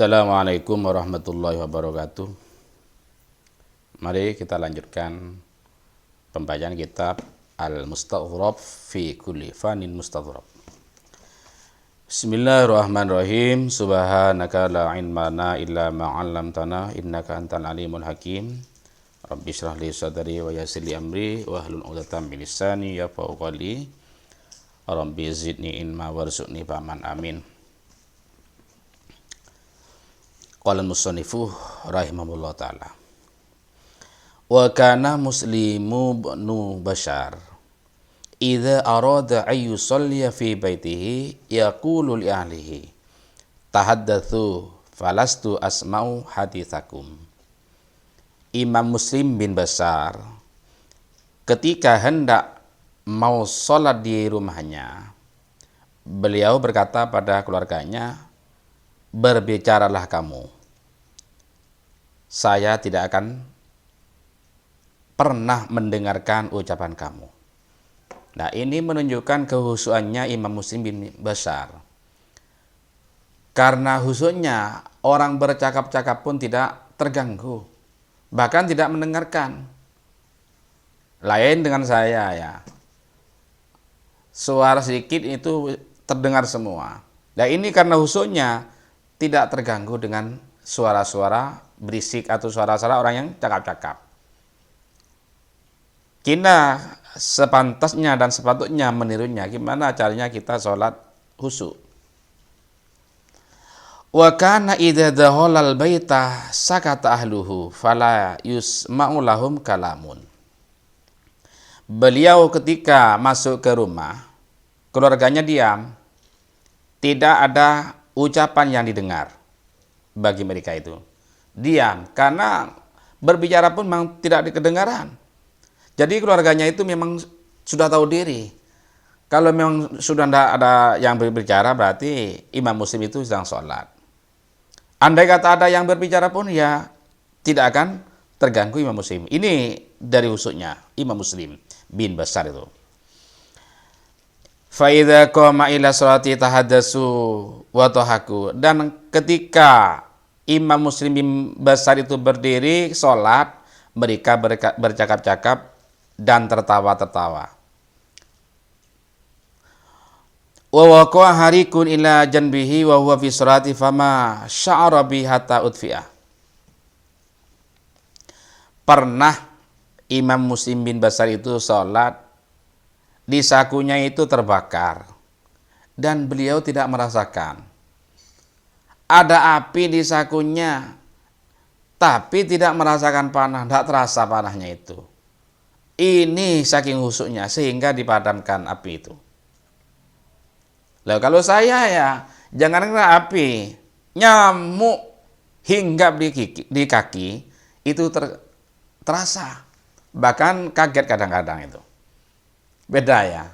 Assalamualaikum warahmatullahi wabarakatuh. Mari kita lanjutkan pembacaan kitab Al-Mustadhrab fi kulli fanin mustadhrab. Bismillahirrahmanirrahim. Subhanaka la ilma lana illa ma 'allamtana innaka antal alimul hakim. Rabbi shrah li sadri wa yassir li amri wahlul 'uqdatam min lisani yafqahu qawli. Rabbi zidni ilma warzuqni fahman amin. Qala al-musannifu rahimahullah ta'ala. Wa kana Muslimu ibnu Bashar idza arada an yusalliya fi baitihi yaqulu li ahlihi tahaddatsu falastu asma'u hadithakum. Imam Muslim bin Bashar ketika hendak mau sholat di rumahnya, beliau berkata pada keluarganya, berbicaralah kamu, saya tidak akan pernah mendengarkan ucapan kamu. Nah, ini menunjukkan kehusuannya Imam Muslim bin Bashar. Karena husunya orang bercakap-cakap pun tidak terganggu, bahkan tidak mendengarkan. Lain dengan saya ya, suara sedikit itu terdengar semua. Nah, ini karena husunya tidak terganggu dengan suara-suara berisik atau suara-suara orang yang cakap-cakap. Kita sepantasnya dan sepatutnya menirunya. Gimana caranya kita sholat khusyuk? Wa kana idza dakhalal baita sakata ahluhu fala yusma'u lahum kalamun. Beliau ketika masuk ke rumah, keluarganya diam, tidak ada ucapan yang didengar bagi mereka itu. Diam, karena berbicara pun memang tidak kedengaran. Jadi keluarganya itu memang sudah tahu diri. Kalau memang sudah tidak ada yang berbicara, berarti Imam Muslim itu sedang sholat. Andai kata ada yang berbicara pun ya tidak akan terganggu Imam Muslim. Ini dari husuknya Imam Muslim bin Bashar itu. Faidha qama ila sholati tahaddatsu wa tahaku. Dan ketika Imam Muslim bin Bashar itu berdiri sholat, mereka bercakap-cakap dan tertawa-tertawa. Wa waqa harikun ila janbihi wa huwa fi sholati fama sya'ara bi hatta udfi'ah. Pernah Imam Muslim bin Bashar itu sholat, di sakunya itu terbakar dan beliau tidak merasakan. Ada api di sakunya tapi tidak merasakan panah, tidak terasa panahnya itu. Ini saking husuknya sehingga dipadamkan api itu. Lalu kalau saya ya, jangan kena api, nyamuk hinggap di kaki itu terasa, bahkan kaget kadang-kadang itu. Beda ya.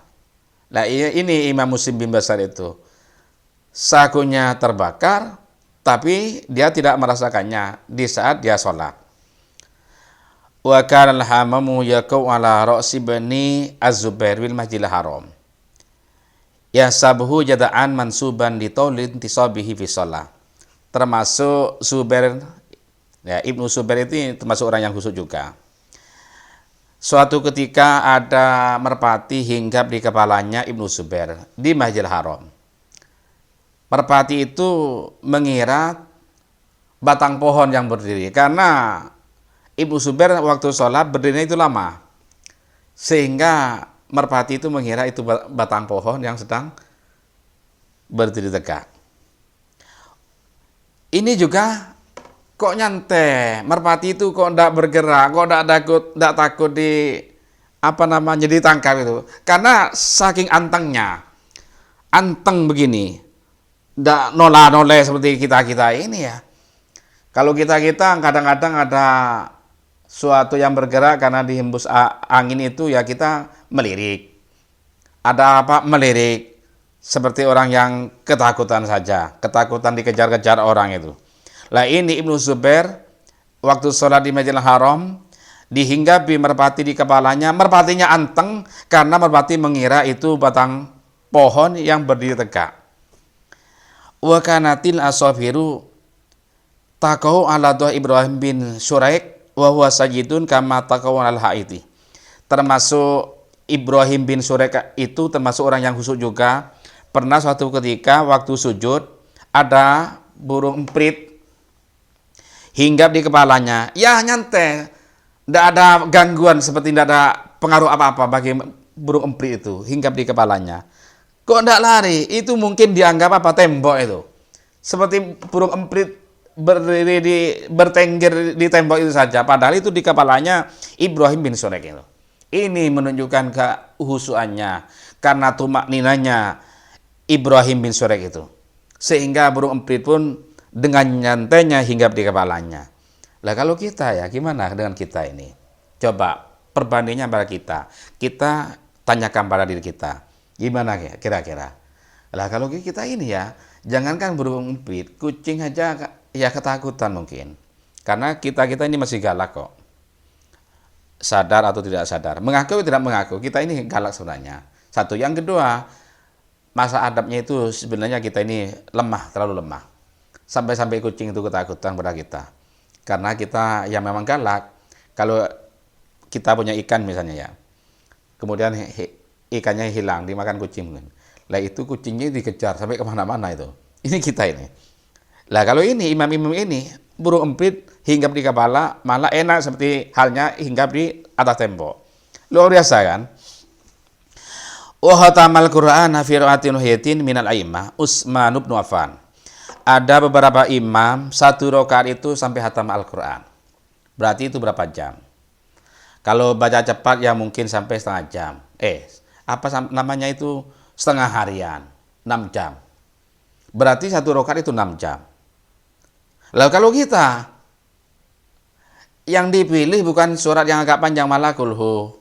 Nah, ini Imam Muslim bin Bashar itu. Sakunya terbakar, tapi dia tidak merasakannya di saat dia sholat. Wa kana al-hamamu yaqau ala ra'si bani Az-Zubair bil Masjidil Haram. Yahsabuhu jada'an mansuban li taulid tisabihi fi shalah. Termasuk Zubair, ya, Ibnu Zubair itu termasuk orang yang khusyuk juga. Suatu ketika ada merpati hinggap di kepalanya Ibnu Zubair di Masjidil Haram. Merpati itu mengira batang pohon yang berdiri, karena Ibnu Zubair waktu sholat berdirinya itu lama, sehingga merpati itu mengira itu batang pohon yang sedang berdiri tegak. Ini juga kok nyantai, merpati itu kok tidak bergerak, kok tidak takut ditangkap itu, karena saking anteng begini, tidak noleh seperti kita ini ya. Kalau kita kadang-kadang ada suatu yang bergerak karena dihembus angin itu ya kita melirik. Ada apa melirik, seperti orang yang ketakutan saja, ketakutan dikejar-kejar orang itu. Lah ini Ibnu Zubair waktu sholat di Masjidil Haram dihinggapi merpati di kepalanya, merpatinya anteng karena merpati mengira itu batang pohon yang berdiri tegak. Wa kanatil asafiru Taqau ala doa Ibrahim bin Syuraik wa huwa sajidun kama taqau al haiti. Termasuk Ibrahim bin Syuraik itu termasuk orang yang khusyuk juga. Pernah suatu ketika waktu sujud ada burung emprit hinggap di kepalanya. Ya nyantai, tidak ada gangguan, seperti tidak ada pengaruh apa-apa bagi burung emprit itu hinggap di kepalanya. Kok tidak lari? Itu mungkin dianggap apa, tembok itu. Seperti burung emprit berdiri bertengger di tembok itu saja. Padahal itu di kepalanya Ibrahim bin Syuraik itu. Ini menunjukkan kehusuannya karena tumak ninanya Ibrahim bin Syuraik itu. Sehingga burung emprit pun dengan nyantainya hinggap di kepalanya. Lah kalau kita ya gimana dengan kita ini? Coba perbandingannya pada kita. Kita tanyakan pada diri kita. Gimana kira-kira? Lah kalau kita ini ya, jangankan burung emprit, kucing aja ya ketakutan mungkin. Karena kita ini masih galak kok. Sadar atau tidak sadar, mengaku atau tidak mengaku, kita ini galak sebenarnya. Satu, yang kedua, masa adabnya itu sebenarnya kita ini lemah, terlalu lemah. Sampai-sampai kucing itu ketakutan pada kita. Karena kita yang memang galak. Kalau kita punya ikan misalnya ya, kemudian ikannya hilang, dimakan kucing. Lah itu kucingnya dikejar sampai kemana-mana itu. Ini kita ini. Lah kalau ini imam-imam ini burung emprit hinggap di kepala, malah enak seperti halnya hinggap di atas tembok. Luar biasa kan? Wa khatamal Qur'ana fi ra'atin hiyatin minal a'immah Utsman bin Affan. Ada beberapa imam satu rakaat itu sampai khatam Al-Qur'an. Berarti itu berapa jam? Kalau baca cepat ya mungkin sampai setengah jam. Namanya itu setengah harian, 6 jam. Berarti satu rakaat itu 6 jam. Lalu kalau kita yang dipilih bukan surat yang agak panjang, malah kulhu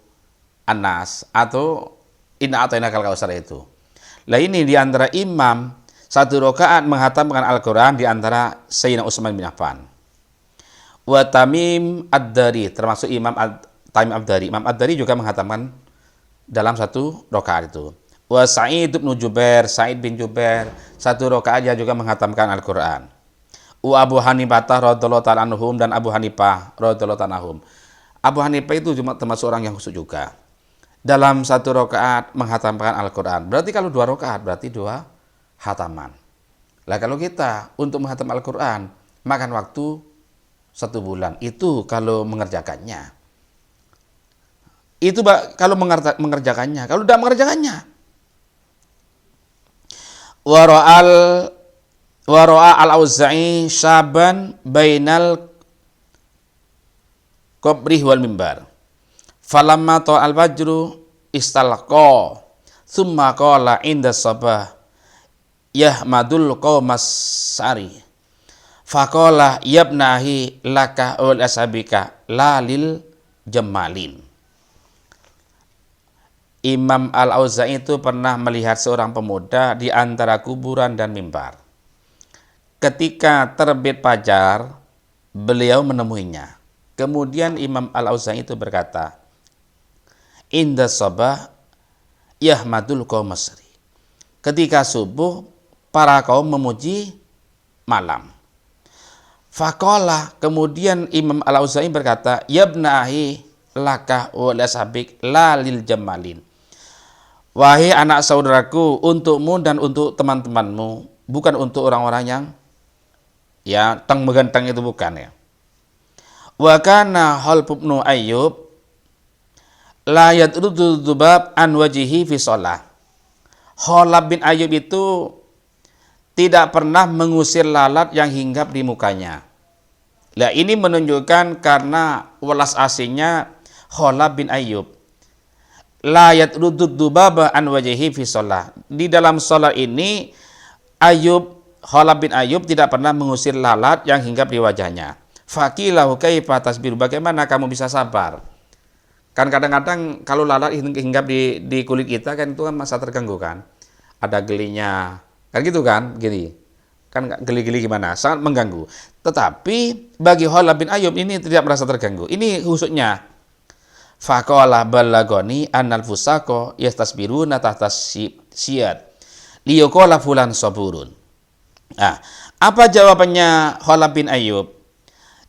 An-Nas atau Inna A'tainakal Kautsar itu. Lah ini di antara imam satu rakaat menghatamkan Al-Qur'an di antara Sayyidina Utsman bin Affan. Wa Tamim Ad-Dari, termasuk Imam Tamim Ad-Dari. Imam Ad-Dari juga menghatamkan dalam satu rakaat itu. Wa Sa'id bin Jubair, Sa'id bin Jubair satu rakaat dia juga menghatamkan Al-Qur'an. Wa Abu Hanifah radhiyallahu ta'ala anhum, dan Abu Hanifah radhiyallahu ta'ala anhum. Abu Hanifah itu cuma termasuk orang yang khusyuk juga. Dalam satu rakaat menghatamkan Al-Qur'an. Berarti kalau 2 rakaat berarti 2 hataman. Lah kalau kita untuk menghatam Al-Qur'an makan waktu 1 bulan. Itu kalau mengerjakannya. Itu kalau mengerjakannya. Kalau tidak mengerjakannya. Wara'a al-Auza'i syaban bainal qabrih wal mimbar. Falamma ta'al fajru istalqa thumma qala inda sabah yahmadul qaumas sari. Faqala yabnahi laka wal ashabika la lil jamalin. Imam Al-Auza'i itu pernah melihat seorang pemuda di antara kuburan dan mimbar. Ketika terbit fajar, beliau menemuinya. Kemudian Imam Al-Auza'i itu berkata, inda sabah yahmadul qaumas sari. Ketika subuh, para kaum memuji malam. Faqala, kemudian Imam Al-Auza'i berkata, yabnahi laka wal ashabik la lil jamalin. Wahai anak saudaraku, untukmu dan untuk teman-temanmu, bukan untuk orang-orang yang ya teng meganteng itu, bukan ya. Wa kana Halb bin Ayyub la yadrudu dzubab an wajhihi fi shalah. Halb bin Ayyub itu tidak pernah mengusir lalat yang hinggap di mukanya. Lah ini menunjukkan karena welas asihnya Halb bin Ayyub. La yadrudu dzubaba an wajhihi fi shalah. Di dalam salat ini Halb bin Ayyub tidak pernah mengusir lalat yang hinggap di wajahnya. Faqilahu kaifa tasbiru, bagaimana kamu bisa sabar? Kan kadang-kadang kalau lalat hinggap di kulit kita kan itu kan masa terganggu kan. Ada gelinya. Kan gitu kan? Gini. Kan geli-geli gimana? Sangat mengganggu. Tetapi bagi Halb bin Ayyub ini tidak merasa terganggu. Ini khususnya. Faqala balagoni annal fusaqo yastasbiruna tahta siyad liyaqala fulan saburun. Nah, apa jawabannya Khalaf bin Ayyub?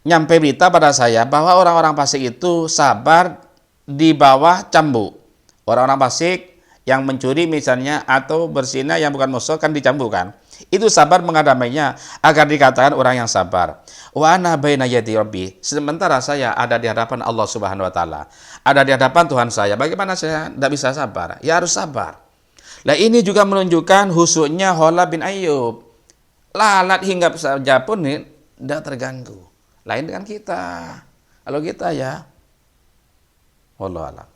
Nyampe berita pada saya bahwa orang-orang fasik itu sabar di bawah cambuk. Orang-orang fasik yang mencuri misalnya atau berzina yang bukan musuh kan dicambuk kan. Itu sabar menghadapinya agar dikatakan orang yang sabar. Wa ana baina yadi rabbi. Sementara saya ada di hadapan Allah Subhanahu wa taala. Ada di hadapan Tuhan saya. Bagaimana saya tidak bisa sabar? Ya harus sabar. Nah, ini juga menunjukkan husuknya Khalaf bin Ayyub. Lalat hinggap saja pun tidak terganggu. Lain dengan kita. Kalau kita ya, wallahu a'lam.